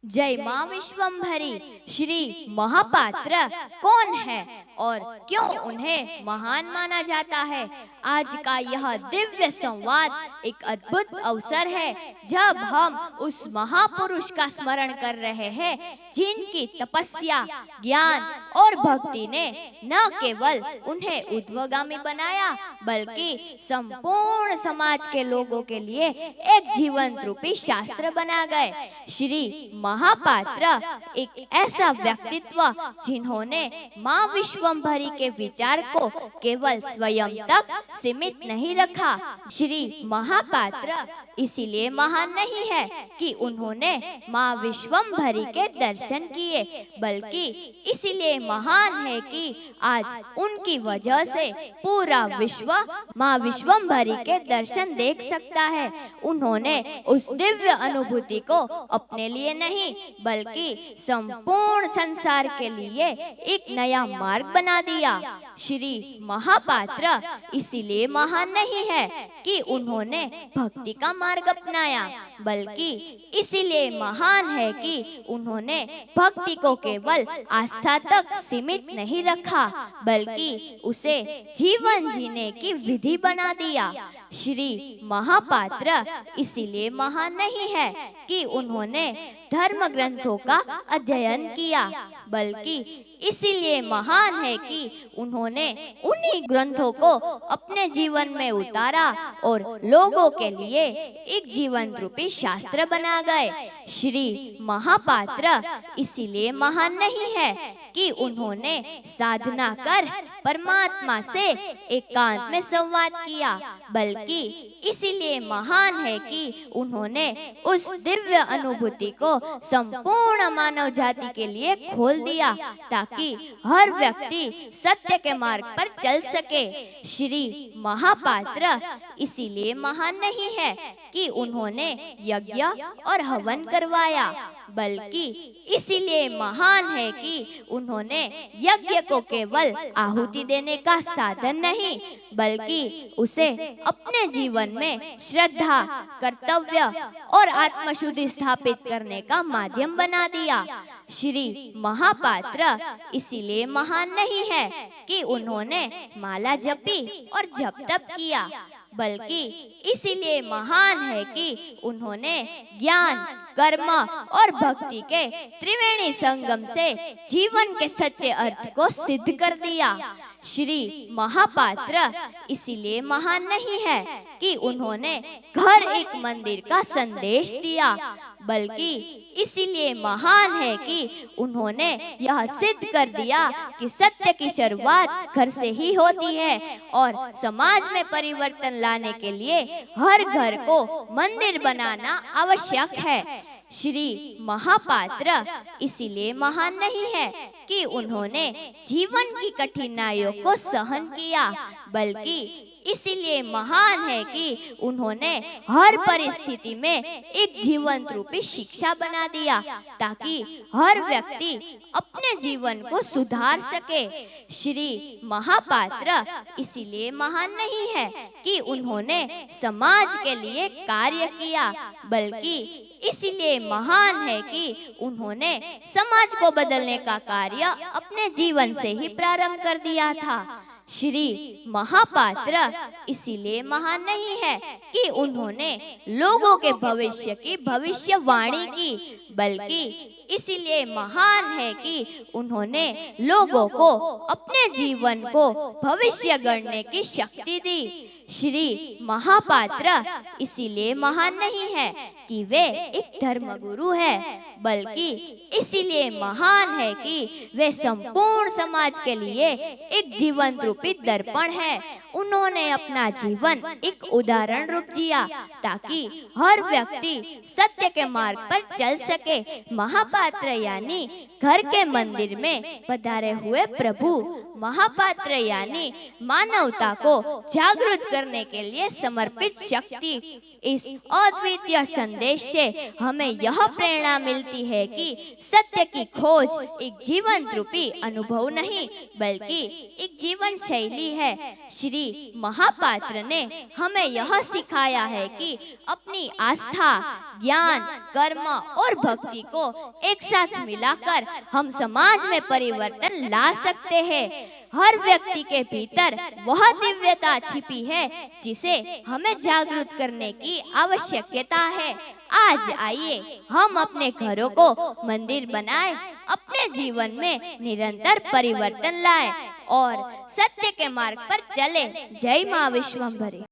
जय माँ विश्वम्भरी। श्री महापात्र कौन है और क्यों उन्हें महान माना जाता है? आज का यह दिव्य संवाद एक अद्भुत अवसर है जब हम उस महापुरुष का स्मरण कर रहे हैं जिनकी तपस्या, ज्ञान और भक्ति ने न केवल उन्हें ऊर्ध्वगामी बनाया बल्कि संपूर्ण समाज के लोगों के लिए एक जीवन रूपी शास्त्र बना गए। श्री महापात्र एक ऐसा व्यक्तित्व जिन्होंने माँ विश्वम्भरी के विचार को केवल स्वयं तक सीमित नहीं रखा। श्री महापात्र इसीलिए महान नहीं है कि उन्होंने माँ विश्वम्भरी के दर्शन किए, बल्कि इसीलिए महान है कि आज उनकी वजह से पूरा विश्व माँ विश्वम्भरी के दर्शन देख सकता है। उन्होंने उस दिव्य अनुभूति को अपने लिए नहीं बल्कि संपूर्ण संसार के लिए एक नया मार्ग बना दिया। श्री महापात्र इसीलिए महान नहीं है कि उन्होंने भक्ति का मार्ग अपनाया, बल्कि इसीलिए महान है कि उन्होंने भक्ति को केवल आस्था तक सीमित नहीं रखा बल्कि उसे जीवन जीने की विधि बना दिया। श्री महापात्र इसीलिए महान नहीं है कि उन्होंने धर्म ग्रंथों का अध्ययन किया, बल्कि इसीलिए महान है कि उन्होंने उन्हीं ग्रंथों को अपने जीवन में उतारा और लोगों के लिए एक जीवन रूपी शास्त्र बना गए। श्री महापात्र इसीलिए महान नहीं है कि उन्होंने साधना कर परमात्मा से एकांत में संवाद किया, बल्कि इसीलिए महान है कि उन्होंने उस दिव्य अनुभूति को संपूर्ण मानव जाति के लिए खोल दिया ताकि हर व्यक्ति सत्य के मार्ग पर चल सके। श्री महापात्र इसीलिए महान नहीं है कि उन्होंने यज्ञ और हवन करवाया, बल्कि इसीलिए महान है कि उन्होंने यज्ञ को केवल आहुति देने का साधन नहीं बल्कि उसे अपने जीवन में श्रद्धा, कर्तव्य और आत्मशुद्धि स्थापित करने का माध्यम बना दिया। श्री महापात्र इसीलिए महान नहीं है कि उन्होंने माला जपी और जप तप किया, बल्कि इसीलिए महान है कि उन्होंने ज्ञान, कर्म और भक्ति के त्रिवेणी संगम से जीवन के सच्चे अर्थ को सिद्ध कर दिया। श्री महापात्र इसीलिए महान नहीं है कि उन्होंने घर एक मंदिर का संदेश दिया, बल्कि इसीलिए महान है कि उन्होंने यह सिद्ध कर दिया कि सत्य की शुरुआत घर से ही होती है और समाज में परिवर्तन लाने के लिए हर घर को मंदिर बनाना आवश्यक है। श्री महापात्र इसीलिए महान नहीं है कि उन्होंने जीवन की कठिनाइयों को सहन किया, बल्कि इसीलिए महान है कि उन्होंने हर परिस्थिति में एक जीवन रूपी शिक्षा बना दिया ताकि हर व्यक्ति अपने जीवन को सुधार सके। श्री महापात्र इसीलिए महान नहीं है कि उन्होंने समाज के लिए कार्य किया, बल्कि इसीलिए महान है कि उन्होंने समाज को बदलने का कार्य अपने जीवन से ही प्रारंभ कर दिया था। श्री महापात्र इसीलिए महान नहीं है कि उन्होंने लोगों के भविष्य की भविष्यवाणी की, बल्कि इसीलिए महान है कि उन्होंने लोगों को अपने जीवन को भविष्य गढ़ने की शक्ति दी। श्री महापात्र इसीलिए महान नहीं है कि वे एक धर्मगुरु है, बल्कि इसीलिए महान है कि वे संपूर्ण समाज के लिए एक जीवन रूपी दर्पण है। उन्होंने अपना जीवन एक उदाहरण रूप जिया ताकि हर व्यक्ति सत्य के मार्ग पर चल सके। महापात्र यानी घर के मंदिर में पधारे हुए प्रभु, महापात्र यानी मानवता को जागृत करने के लिए समर्पित शक्ति। इस अद्वितीय संदेश से हमें यह प्रेरणा मिलती है कि सत्य की खोज एक जीवन रूपी अनुभव नहीं बल्कि एक जीवन शैली है। श्री महापात्र ने हमें यह सिखाया है कि अपनी आस्था, ज्ञान, कर्म और भक्ति को एक साथ मिलाकर हम समाज में परिवर्तन ला सकते हैं। हर व्यक्ति के भीतर वह दिव्यता छिपी है जिसे हमें जागृत करने की आवश्यकता है। आज आइए हम अपने घरों को मंदिर बनाएं, अपने जीवन में निरंतर परिवर्तन लाएं और सत्य के मार्ग पर चलें। जय मां विश्वंभरी।